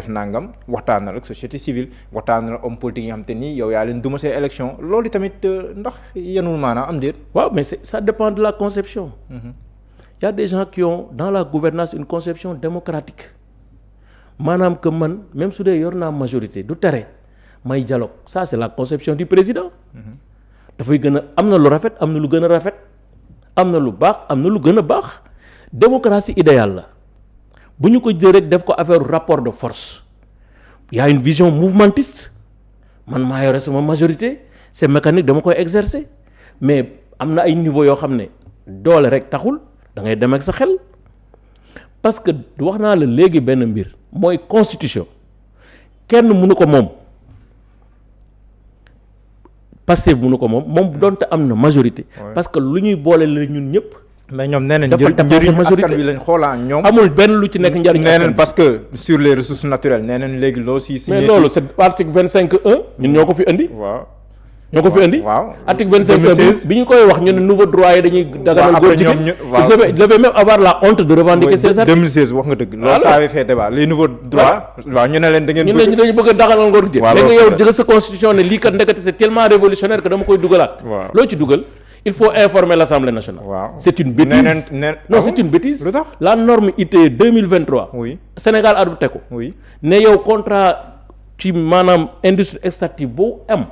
def nangam waxtaanal ak société civile waxtaanal homme politique yi nga xam te ni yow yaa leen duma say élection loolu tamit ndax yenul maanaam am déet. waaw mais ça dépend de la conception. Il y a des gens qui ont dans la gouvernance une conception démocratique maanaam que man même su dee yor naa majorité du tere may dialogue ça c'est la conception du président. dafay gën a am na lu rafet am na lu gën a rafet am na lu baax am na lu gën a baax démocratie idéale la bu ñu ko jël rek def ko affaire rapport de force il y a une vision mouvementiste man maa yore sama majorité c'est mécanique dama koy exercer mais am na ay niveau yoo xam ne doole rek taxul da ngay dem ak sa xel parce que wax naa la léegi benn mbir mooy constitution kenn mënu ko moom Pastef mënu ko moom donte am na majorité. parce que lu ñuy boole la ñun ñëpp. mais ñoom nee nañ njëriñ askan wi lañ xoolaan ñoom. amul benn lu ci nekk njëriñ nee nañ parce que sur les ressources naturelles nee nañ léegi loo si signé. mais loolu c'est article 25(1) ñun ñoo ko fi indi. waaw ñoo ko fi indi. waaw article 25(1) bi ñu koy wax ñu ne nouveau droit yi dañuy. daganal góor jigéen ils devaient même avoir la honte de revendiquer ces articles. 2016 wax nga dëgg. loolu ça avait fait débat les nouveaux droits. waaw ñu ne leen da ngeen ñu ne dañu bëgg a daganal góor jigéen. waaw léegi yow jël sa constitution ne lii kat ndekete c'est tellement révolutionnaire que dama koy dugalaat. waaw loo ci dugal. il faut informer l'Assemblée nationale. waaw c'est une bêtise. Non, c'est une bêtise. La norme IT 2023. oui Sénégal adopté ko. oui ne yow contrat ci maanaam industrie extractive boo am.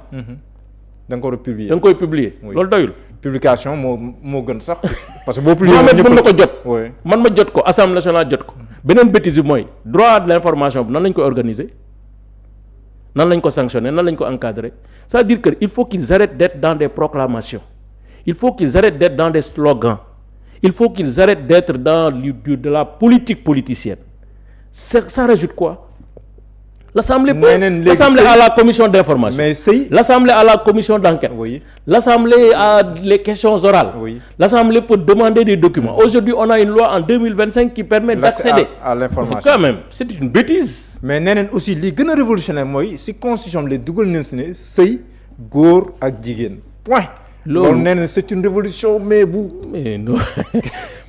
da nga ko publier da nga koy publier. loolu doyul. publication moo gën sax. parce que boo publier ñëpp mën na ko jot. oui man ma jot ko Assemblée nationale jot ko. beneen bêtise bi mooy droit de l'information bi nan lañ ko organiser nan lañ ko sanctionner nan lañ ko encadrer c'est-à-dire que il faut qu'ils arrêtent d'être dans des proclamations. Il faut qu'ils arrêtent d'être dans des slogans. Il faut qu'ils arrêtent d'être dans de la politique politicienne. Ça rajoute quoi? L'Assemblée a la commission d'information. Mais si l'Assemblée a la commission d'enquête. Oui. L'Assemblée a les questions orales. Oui. L'Assemblée peut demander des documents. Aujourd'hui, on a une loi en 2025 qui permet d'accéder à l'information. Quand même, c'est une bêtise. Mais nee nañ aussi li gën a révolutionnaire mooy si constitution bi la dugal nañ si ne sëy góor ak jigéen point. loolu nee na c'est une révolution mais non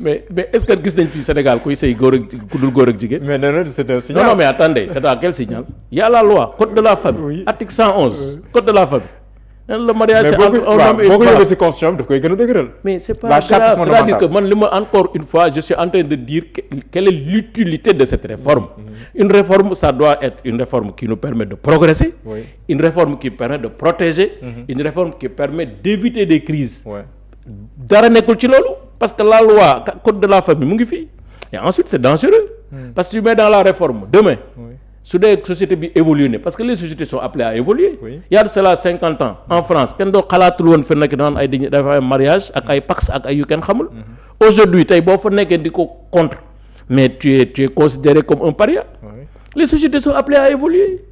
mais est-ce que gis nañ fii Sénégal kuy sëy góor ak ku dul góor ak jigéen. mais nee na c'est un signal. non mais attendez c'est à quel signal. Il y a la loi code de la famille. Oui. Article 111 code de la famille. Le mariage c'est entre un homme et une femme. boo ko yóbbee ci constitution bi daf koy gën a dëgëral. mais c'est pas grave c'est-à-dire que man li ma encore une fois je suis en train de dire quelle est l'utilité de cette réforme. Une réforme ça doit être une réforme qui nous permet de progresser. Oui. Une réforme qui permet de protéger. Une réforme qui permet d'éviter des crises. dara nekkul ci loolu parce que la loi code de la famille mu ngi fii et ensuite c'est dangereux. Parce que tu mets dans la réforme demain. su dee société bi évolué ne parce que les sociétés sont appelées à évoluer. Il y a de cela 50 ans en France kenn doo xalaatul woon fi nekk daan ay dafa ay mariage ak ay pax ak ay yu kenn xamul. Aujourd'hui tey boo fa nekkee di ko contre mais tu es considéré comme un paria. Les sociétés sont appelées à évoluer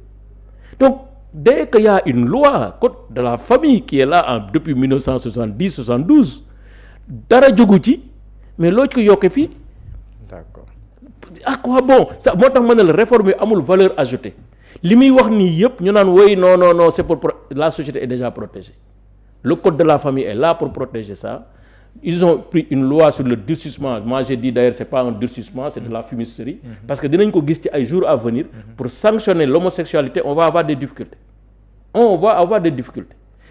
donc dès qu'il y a une loi code de la famille qui est là depuis 1970-72 dara jógu ci mais loo ci ko yokkee fii. D'accord. À quoi bon ça moo tax ma ne la réforme yi amul valeur ajoutée li muy wax nii yëpp ñu naan woy non c'est pour la société est déjà protégée. Le code de la famille est là pour protéger ça. Ils ont pris une loi sur le durcissement. Moi j'ai dit d'ailleurs c'est pas un durcissement, c'est de la fumisterie. Parce que dinañ ko gis ci ay jours à venir. Pour sanctionner l'homosexualité, on va avoir des difficultés.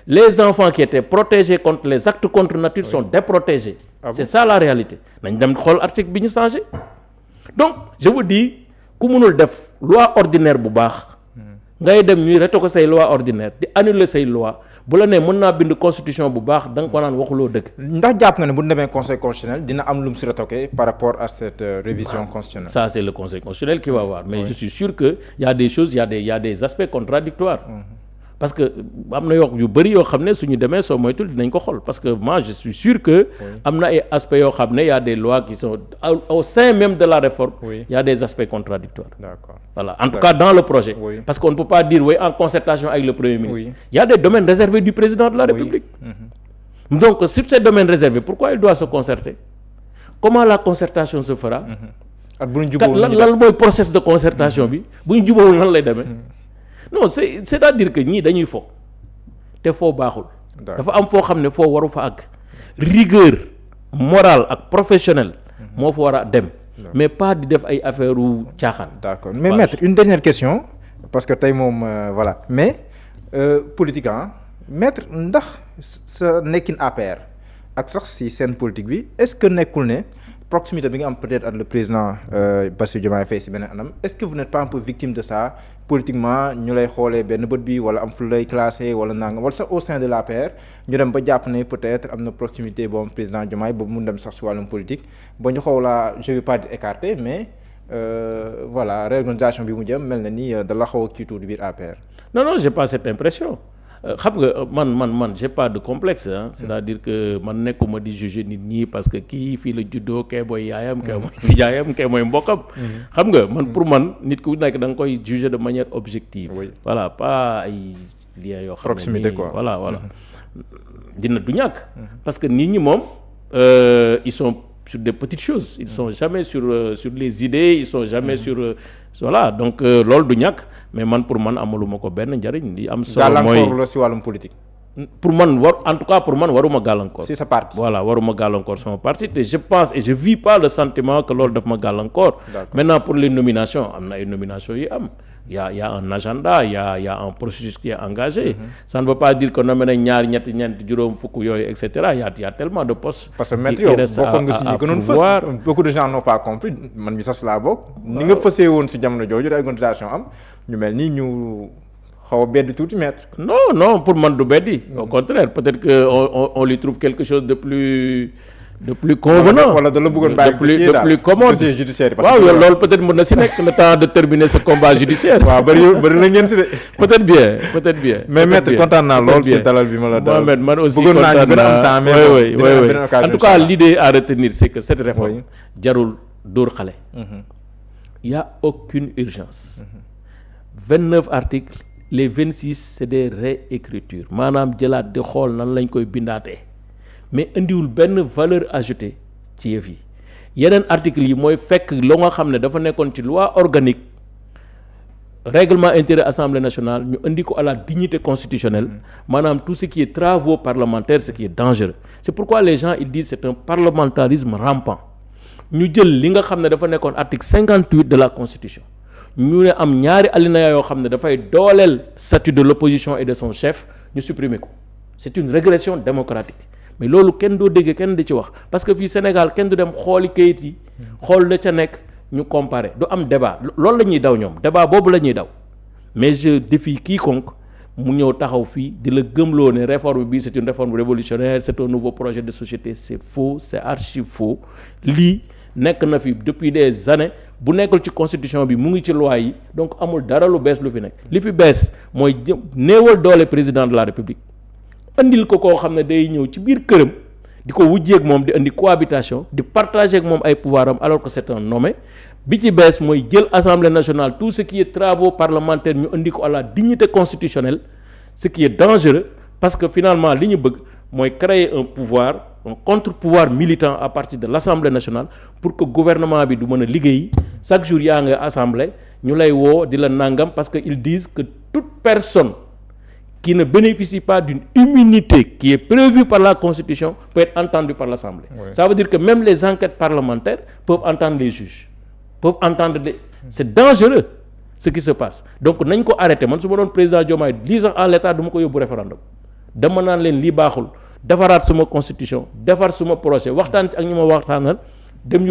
Les enfants qui étaient protégés contre les actes contre nature sont déprotégés. C'est ça la réalité. Nañ dem xool article bi ñu changé. Donc je vous dis ku mënul def loi ordinaire bu baax. ngay dem ñuy reto ko say loi ordinaire di annuler say loi. bu la nee mën naa bind constitution bu baax da nga ko naan waxuloo dëgg. ndax jàpp nga ne bu ñu demee conseil constitutionnel dina am lu mu si retoqué par rapport à cette révision constitutionnelle. Ça c'est le conseil constitutionnel qui va voir mais je suis sûr que y a des choses y a des aspects contradictoires parce que am na yu bëri yoo xam ne suñu demee soo moytul dinañ ko xool parce que moi je suis sûr que am na ay aspects yoo xam ne y a des lois qui sont au sein même de la réforme y a des aspects contradictoires. D'accord. Voilà, en tout cas dans le projet. Parce qu'on ne peut pas dire en concertation avec le Premier ministre. Il y a des domaines réservés du président de la République. Donc sur ces domaines réservés, pourquoi il doit se concerter? Comment la concertation se fera? lan mooy process de concertation bi bu ñu jubóowul lan lay demee? Non c'est-à-dire que ñii dañuy fo te foo baaxul. dafa am foo xam ne foo waru fa àgg. Rigueur morale ak professionnelle moo fa war a dem. mais pas di def ay affaire u caaxaan. D'accord mais maître une dernière question parce que tey moom voilà mais politique maître ndax sa nekkin APR ak sax si seen politique bi est-ce que nekkul ne proximité bi nga am peut-être ak le président Bassirou Diomaye Faye si beneen anam est-ce que vous n'êtes pas un peu victime de ça politiquement ñu lay xoolee benn bët bi wala am fu lay classé wala nangam wala sax au sein de l'APR ñu dem ba jàpp ne peut-être am na proximité boobu président Diomaye boobu mun dem sax si wàllum politique ba ñu xaw laa je vais pas dire écarté mais voilà réorganisation bi mu jëm mel na ni da la xaw a kii tuuti biir APR. non j'ai pas cette impression. xam nga man j'ai pas de complexe c'est-à-dire que man nekkuma di juger nit ñi parce que kii fii la juddoo kee mooy yaayam kee mooy nijaayam kee mooy mbokkam xam nga man pour man nit ku nekk da nga koy juger de manière objective voilà pas ay liens yoo xam ne proximité quoi voilà dina du ñàkk parce que nit ñi moom ils sont sur des petites choses ils sont jamais sur les idées ils sont jamais sur voilà donc loolu du ñàkk mais man pour man amaluma ko benn njariñ li am solo mooy gàllankoor la si wàllum politique pour man en tout cas pour man waruma gàllankoor si sa parti voilà waruma gàllankoor sama parti te je pense et je vis pas le sentiment que loolu daf ma gàllankoor maintenant pour les nominations am na ay nominations yi am y a un agenda y a un processus qui est engagé ça ne veut pas dire que nommé nañ ñaar ñetti ñeent juróom fukk yooyu et cetera y a tellement de postes parce que maître yow bokkoon nga si ñi gënoon fës beaucoup de gens n'ont pas compris man mi sax laa bokk ni nga fësee woon si jamono jooju réorganisation am ñu mel ni ñu xaw a beddi tuuti maître non pour man du beddi au contraire peut-être que on lui trouve quelque chose de plus convenant wala da la bëggoon bàyyi de plus commode waaw loolu peut-être mën na si nekk le temps de terminer ce combat judiciaire waaw bëri na ngeen si de peut-être bien mais maître kontaan naa lool si dalal bi ma la dalal Mohamed man aussi kontaan naa oui en tout cas l'idée à retenir c'est que cette réforme jarul dóor xale il y a aucune urgence 29 articles les 26 c'est des réécritures maanaam jëlaat di xool nan lañ koy bindaatee mais indiwul benn valeur ajoutée ci yëf yi yeneen articles yi mooy fekk loo nga xam ne dafa nekkoon ci loi organique règlement intérieur assemblée nationale ñu indi ko à la dignité constitutionnelle maanaam tout ce qui est travaux parlementaires ce qui est dangereux c'est pourquoi les gens ils disent c'est un parlementarisme rampant ñu jël li nga xam ne dafa nekkoon article 58 de la constitution ñu ne am ñaari alinéa yoo xam ne dafay dooleel statut de l'opposition et de son chef ñu supprimer ko c'est une régression démocratique mais loolu kenn doo dégg kenn di ci wax parce que fii Sénégal kenn du dem xooli kayit yi xool la ca nekk ñu comparer du am débat loolu la ñuy daw ñoom débat boobu la ñuy daw mais je défie quiconque mu ñëw taxaw fii di la gëmloo ne réforme bi c'est une réforme révolutionnaire c'est un nouveau projet de société c'est faux c'est archi faux lii nekk na fi depuis des années bu nekkul ci constitution bi mu ngi ci loi yi donc amul dara lu bees lu fi nekk li fi bees mooy néewal doole président de la république andil ko koo xam ne day ñëw ci biir këram di ko wujjeeg moom di andi cohabitation di partager ak moom ay pouvoir am alors que c'est un nommé bi ci bees mooy jël assemblée nationale tout ce qui est travaux parlementaires ñu andi ko à la dignité constitutionnelle ce qui est dangereux parce que finalement li ñu bëgg mooy créer un pouvoir un contre-pouvoir militant à partir de l'Assemblée nationale pour que gouvernement bi du mën a liggéey chaque jour yaa nga assemblée ñu lay woo di la nangam parce que ils disent que toute personne qui ne bénéficie pas d'une immunité qui est prévue par la Constitution peut être entendue par l'Assemblée. Oui. Ça veut dire que même les enquêtes parlementaires peuvent entendre les juges, peuvent entendre les... C'est dangereux ce qui se passe. Donc nañ ko arrêté man su ma doon président Diomaye lii sax en l'état du ma ko yóbbu référendum dama naan leen lii baaxul defaraat suma constitution defar suma projet waxtaan ci ak ñu ma waxtaanal dem